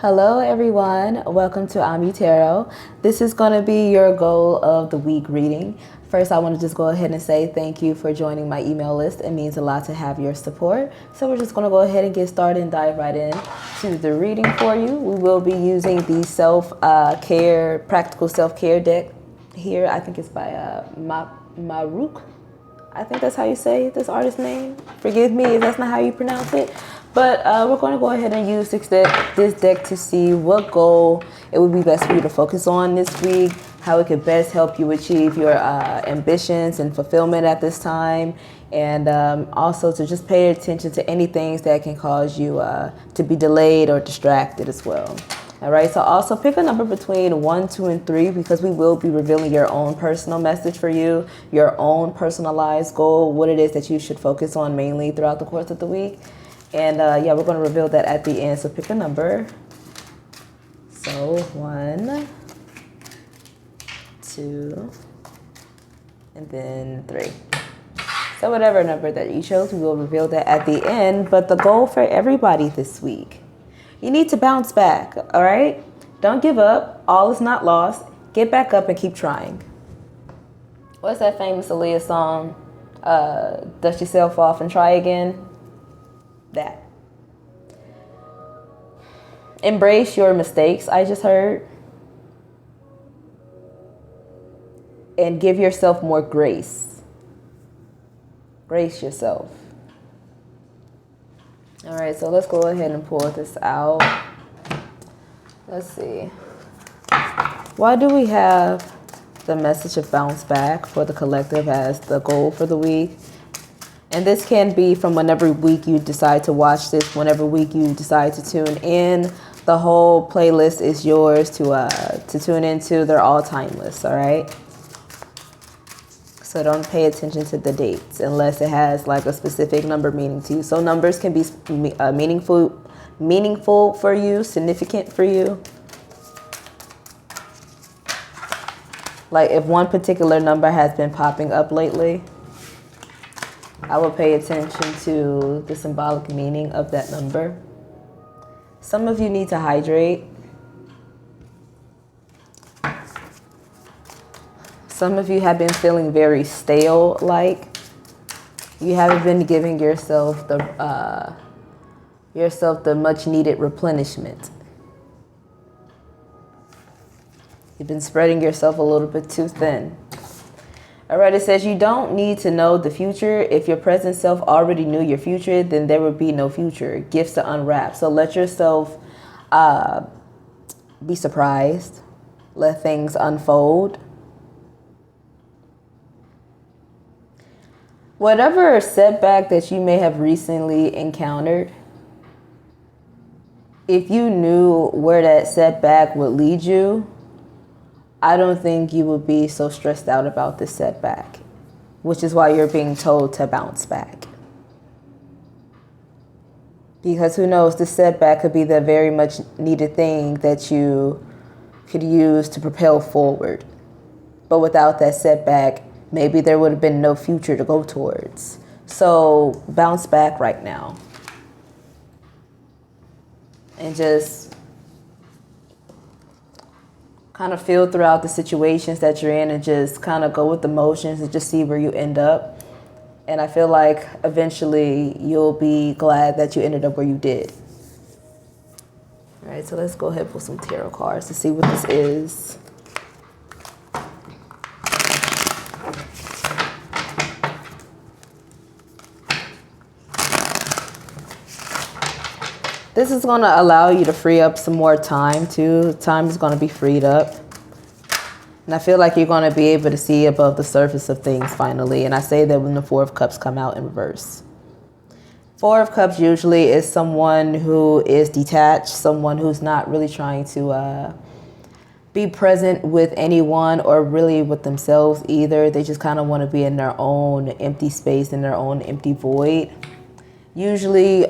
Hello everyone, welcome to Ami Tarot. This is going to be your goal of the week reading. First, I want to just go ahead and say thank you for joining my email list. It means a lot to have your support. So we're just going to go ahead and get started and dive right in to the reading for you. We will be using the self-care, practical self-care deck here. I think it's by Maruk. I think that's how you say this artist's name. Forgive me if that's not how you pronounce it. But we're going to go ahead and use this deck to see what goal it would be best for you to focus on this week, how it could best help you achieve your ambitions and fulfillment at this time, and also to just pay attention to any things that can cause you to be delayed or distracted as well. All right, so also pick a number between 1, 2, and 3 because we will be revealing your own personal message for you, your own personalized goal, what it is that you should focus on mainly throughout the course of the week. And yeah, we're going to reveal that at the end, so pick a number. So 1, 2, and then 3. So whatever number that you chose, we will reveal that at the end. But the goal for everybody this week, you need to bounce back, all right? Don't give up. All is not lost. Get back up and keep trying. What's that famous Aaliyah song? Dust yourself off and try again. That. Embrace your mistakes, I just heard. And give yourself more grace. Grace yourself. All right, so let's go ahead and pull this out. Let's see. Why do we have the message of bounce back for the collective as the goal for the week? And this can be from whenever week you decide to watch this, whenever week you decide to tune in. The whole playlist is yours to tune into. They're all timeless, all right? So don't pay attention to the dates unless it has like a specific number meaning to you. So numbers can be meaningful for you, significant for you. Like if one particular number has been popping up lately, I will pay attention to the symbolic meaning of that number. Some of you need to hydrate. Some of you have been feeling very stale, like you haven't been giving yourself the much needed replenishment. You've been spreading yourself a little bit too thin. All right, it says you don't need to know the future. If your present self already knew your future, then there would be no future. Gifts to unwrap. So let yourself be surprised. Let things unfold. Whatever setback that you may have recently encountered, if you knew where that setback would lead you, I don't think you would be so stressed out about this setback, which is why you're being told to bounce back. Because who knows, this setback could be the very much needed thing that you could use to propel forward. But without that setback, maybe there would have been no future to go towards. So bounce back right now. And just kind of feel throughout the situations that you're in and just kind of go with the motions and just see where you end up. And I feel like eventually you'll be glad that you ended up where you did. All right, so let's go ahead and pull some tarot cards to see what this is. This is going to allow you to free up some more time too. Time is going to be freed up. And I feel like you're going to be able to see above the surface of things finally. And I say that when the Four of Cups come out in reverse. Four of Cups usually is someone who is detached, someone who's not really trying to be present with anyone or really with themselves either. They just kind of want to be in their own empty space, in their own empty void. Usually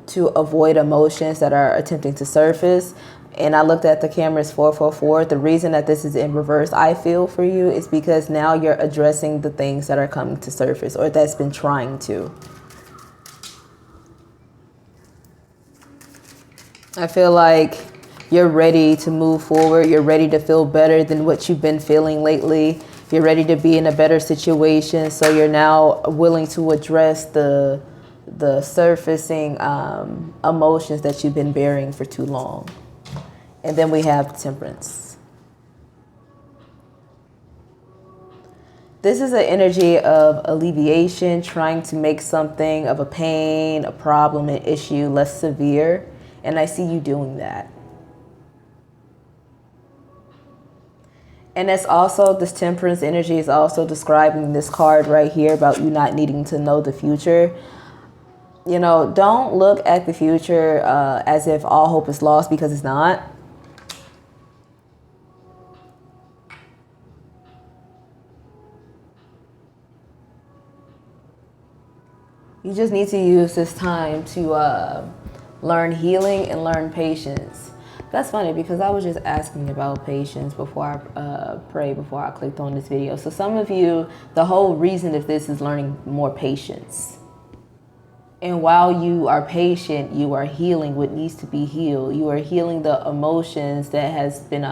to avoid emotions that are attempting to surface. And I looked at the camera's 444. The reason that this is in reverse, I feel, for you is because now you're addressing the things that are coming to surface or that's been trying to. I feel like you're ready to move forward. You're ready to feel better than what you've been feeling lately. You're ready to be in a better situation. So you're now willing to address the surfacing emotions that you've been bearing for too long. And then we have Temperance. This is an energy of alleviation, trying to make something of a pain, a problem, an issue less severe. And I see you doing that. And that's also, this Temperance energy is also describing this card right here about you not needing to know the future. You know, don't look at the future as if all hope is lost, because it's not. You just need to use this time to learn healing and learn patience. That's funny because I was just asking about patience before I prayed, before I clicked on this video. So some of you, the whole reason of this is learning more patience. And while you are patient, you are healing what needs to be healed. You are healing the emotions that has been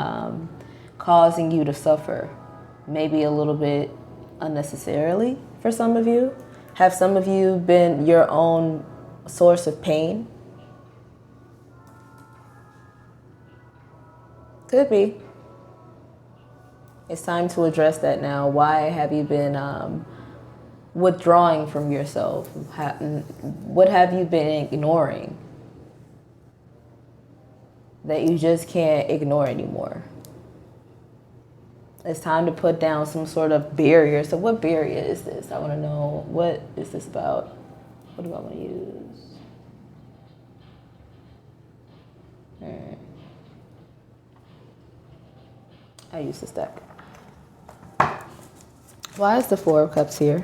causing you to suffer. Maybe a little bit unnecessarily for some of you. Have some of you been your own source of pain? Could be. It's time to address that now. Why have you been withdrawing from yourself? What have you been ignoring that you just can't ignore anymore? It's time to put down some sort of barrier. So what barrier is this? I want to know, what is this about? What do I want to use? I use this deck. Why is the Four of Cups here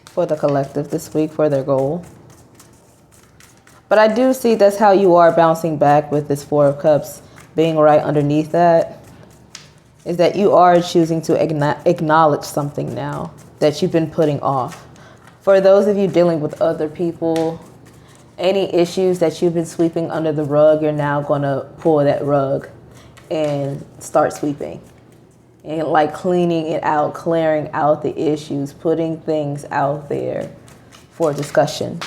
for the collective this week for their goal? But I do see that's how you are bouncing back with this Four of Cups being right underneath that. Is that you are choosing to acknowledge something now that you've been putting off. For those of you dealing with other people, any issues that you've been sweeping under the rug, you're now going to pull that rug and start sweeping. And like cleaning it out, clearing out the issues, putting things out there for discussion.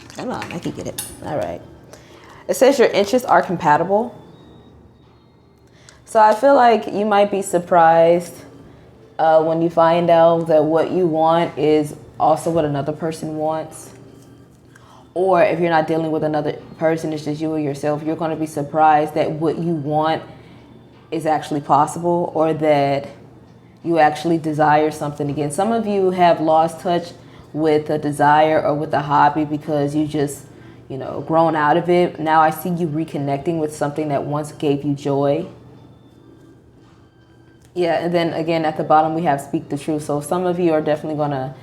Come on, I can get it. All right. It says your interests are compatible. So I feel like you might be surprised when you find out that what you want is also what another person wants. Or if you're not dealing with another person, it's just you or yourself, you're going to be surprised that what you want is actually possible, or that you actually desire something again. Some of you have lost touch with a desire or with a hobby because you just, grown out of it. Now I see you reconnecting with something that once gave you joy. Yeah, and then again at the bottom we have speak the truth. So some of you are definitely going to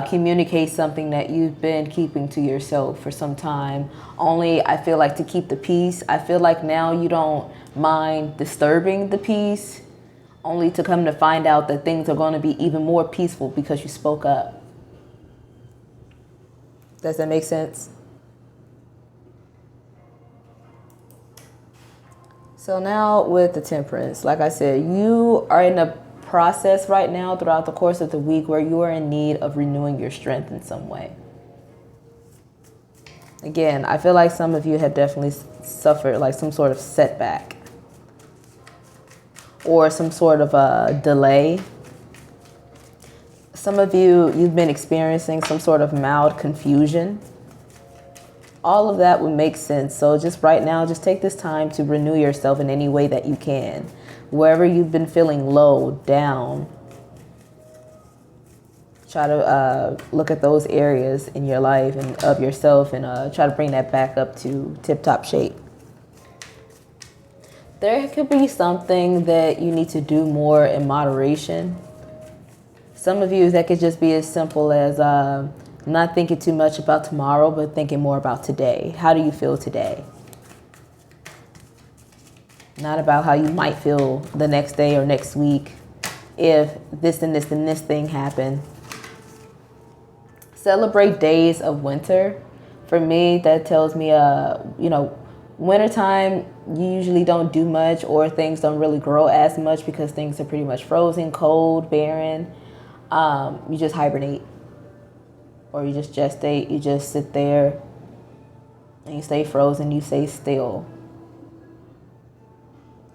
communicate something that you've been keeping to yourself for some time. Only, I feel like, to keep the peace. I feel like now you don't mind disturbing the peace, only to come to find out that things are going to be even more peaceful because you spoke up. Does that make sense? So now with the Temperance, like I said, you are in a process right now throughout the course of the week where you are in need of renewing your strength in some way. Again, I feel like some of you have definitely suffered like some sort of setback or some sort of a delay. Some of you, you've been experiencing some sort of mild confusion. All of that would make sense. So just right now, just take this time to renew yourself in any way that you can. Wherever you've been feeling low, down, try to look at those areas in your life and of yourself and try to bring that back up to tip-top shape. There could be something that you need to do more in moderation. Some of you, that could just be as simple as not thinking too much about tomorrow, but thinking more about today. How do you feel today? Not about how you might feel the next day or next week if this and this and this thing happen. Celebrate days of winter. For me, that tells me, wintertime, you usually don't do much, or things don't really grow as much because things are pretty much frozen, cold, barren. You just hibernate, or you just gestate. You just sit there and you stay frozen. You stay still.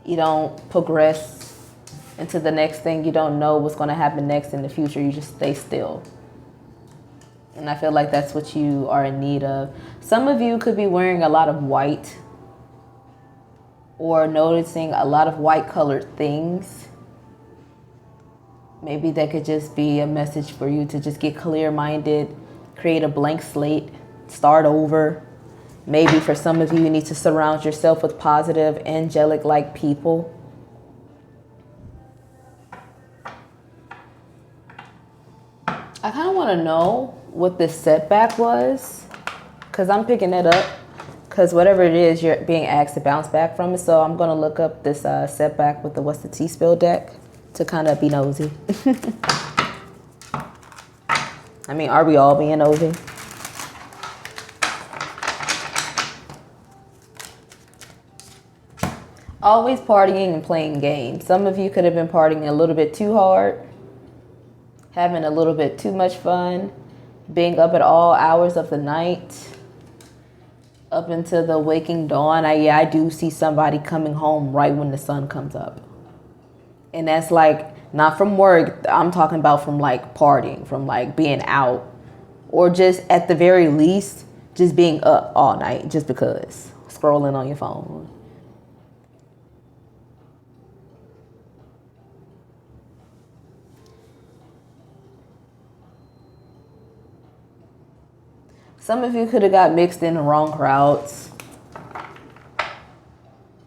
You don't progress into the next thing. You don't know what's going to happen next in the future. You just stay still. And I feel like that's what you are in need of. Some of you could be wearing a lot of white, or noticing a lot of white colored things. Maybe that could just be a message for you to just get clear-minded, create a blank slate, start over. Maybe for some of you, you need to surround yourself with positive, angelic-like people. I kind of want to know what this setback was, because I'm picking it up, because whatever it is, you're being asked to bounce back from it. So I'm going to look up this setback with the What's the Tea Spill deck to kind of be nosy. I mean, are we all being nosy? Always partying and playing games. Some of you could have been partying a little bit too hard, having a little bit too much fun, being up at all hours of the night, up into the waking dawn. I do see somebody coming home right when the sun comes up. And that's like, not from work. I'm talking about from like partying, from like being out, or just at the very least, just being up all night just because, scrolling on your phone. Some of you could have got mixed in the wrong crowds.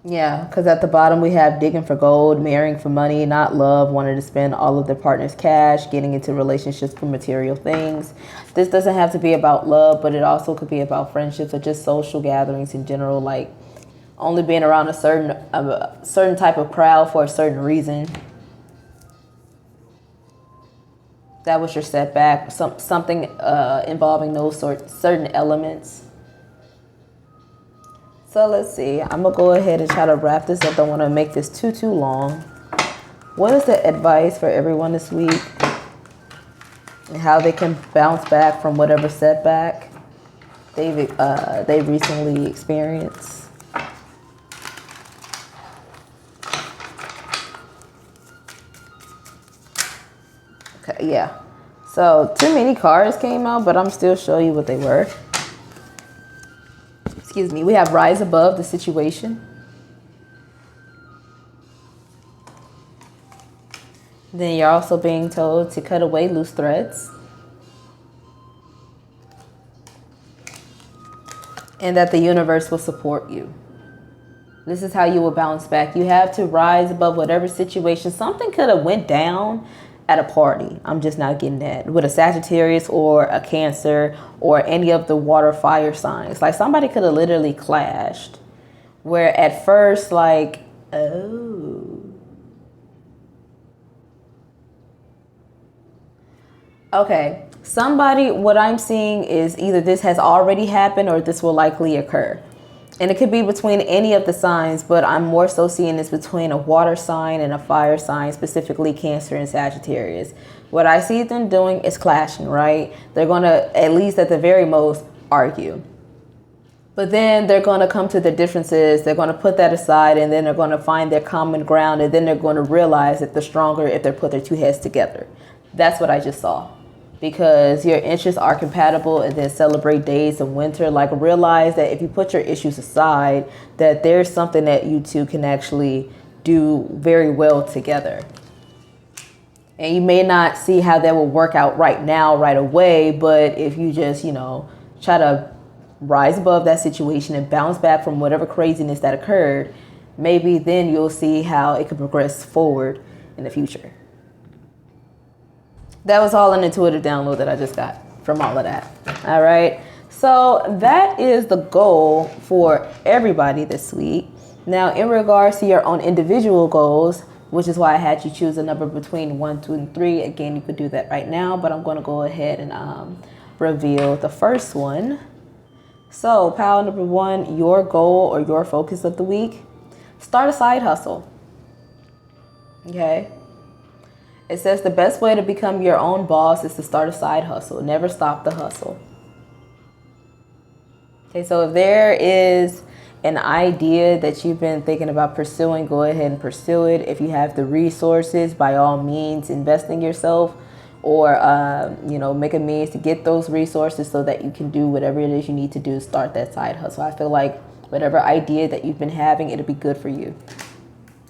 Yeah, because at the bottom we have digging for gold, marrying for money, not love, wanting to spend all of their partner's cash, getting into relationships for material things. This doesn't have to be about love, but it also could be about friendships or just social gatherings in general, like only being around a certain type of crowd for a certain reason. That was your setback, something involving those certain elements. So let's see. I'm going to go ahead and try to wrap this up. Don't want to make this too long. What is the advice for everyone this week? And how they can bounce back from whatever setback they've recently experienced? Okay, yeah. So too many cards came out, but I'm still showing you what they were. Excuse me. We have rise above the situation. Then you're also being told to cut away loose threads. And that the universe will support you. This is how you will bounce back. You have to rise above whatever situation. Something could have went down at a party. I'm just not getting that. With a Sagittarius or a Cancer or any of the water fire signs. Like somebody could have literally clashed. Where at first, like, oh. Okay. Somebody, what I'm seeing is either this has already happened or this will likely occur. And it could be between any of the signs, but I'm more so seeing this between a water sign and a fire sign, specifically Cancer and Sagittarius. What I see them doing is clashing, right? They're going to, at least at the very most, argue. But then they're going to come to the differences. They're going to put that aside, and then they're going to find their common ground, and then they're going to realize that they're stronger if they put their two heads together. That's what I just saw. Because your interests are compatible, and then celebrate days of winter. Like, realize that if you put your issues aside, that there's something that you two can actually do very well together. And you may not see how that will work out right now, right away, but if you just, try to rise above that situation and bounce back from whatever craziness that occurred, maybe then you'll see how it could progress forward in the future. That was all an intuitive download that I just got from all of that. All right. So that is the goal for everybody this week. Now, in regards to your own individual goals, which is why I had you choose a number between 1, 2, and 3. Again, you could do that right now, but I'm going to go ahead and reveal the first one. So, pile number 1, your goal or your focus of the week. Start a side hustle. Okay? It says the best way to become your own boss is to start a side hustle. Never stop the hustle. Okay, so if there is an idea that you've been thinking about pursuing, go ahead and pursue it. If you have the resources, by all means, invest in yourself, or make a means to get those resources so that you can do whatever it is you need to do. Start that side hustle. I feel like whatever idea that you've been having, it'll be good for you.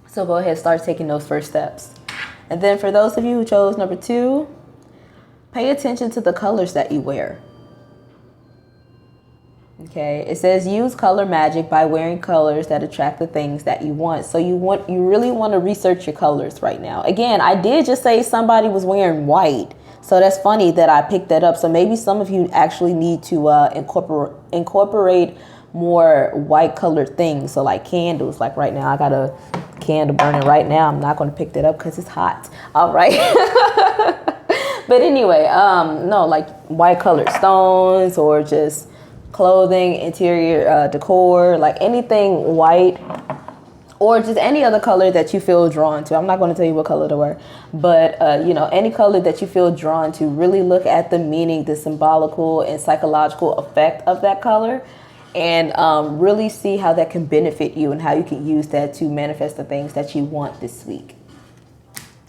So go ahead and start taking those first steps. And then for those of you who chose number 2, pay attention to the colors that you wear. Okay, it says use color magic by wearing colors that attract the things that you want. So you really want to research your colors right now. Again, I did just say somebody was wearing white. So that's funny that I picked that up. So maybe some of you actually need to incorporate more white colored things. So like candles, like right now I got a candle burning right now. I'm not going to pick that up because it's hot. All right. But anyway, no, like white colored stones or just clothing, interior decor, like anything white, or just any other color that you feel drawn to. I'm not going to tell you what color to wear, but any color that you feel drawn to. Really look at the meaning, the symbolical and psychological effect of that color, and really see how that can benefit you and how you can use that to manifest the things that you want this week.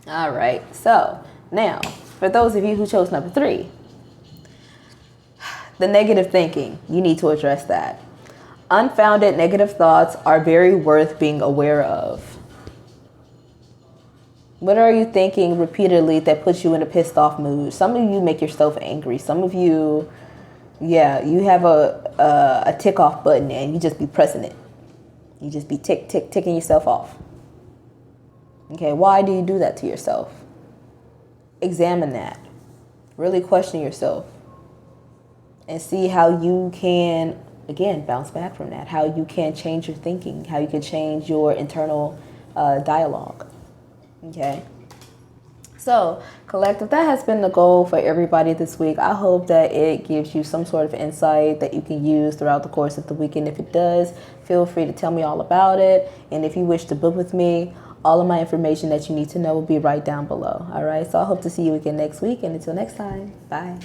All right, so now for those of you who chose number 3, the negative thinking, you need to address that. Unfounded negative thoughts are very worth being aware of. What are you thinking repeatedly that puts you in a pissed off mood? Some of you make yourself angry. Some of you, you have a tick off button and you just be pressing it. You just be ticking yourself off. Okay, why do you do that to yourself? Examine that. Really question yourself. And see how you can, again, bounce back from that. How you can change your thinking. How you can change your internal dialogue. Okay. So, collective, that has been the goal for everybody this week. I hope that it gives you some sort of insight that you can use throughout the course of the weekend. If it does, feel free to tell me all about it. And if you wish to book with me, all of my information that you need to know will be right down below. All right. So I hope to see you again next week. And until next time, bye.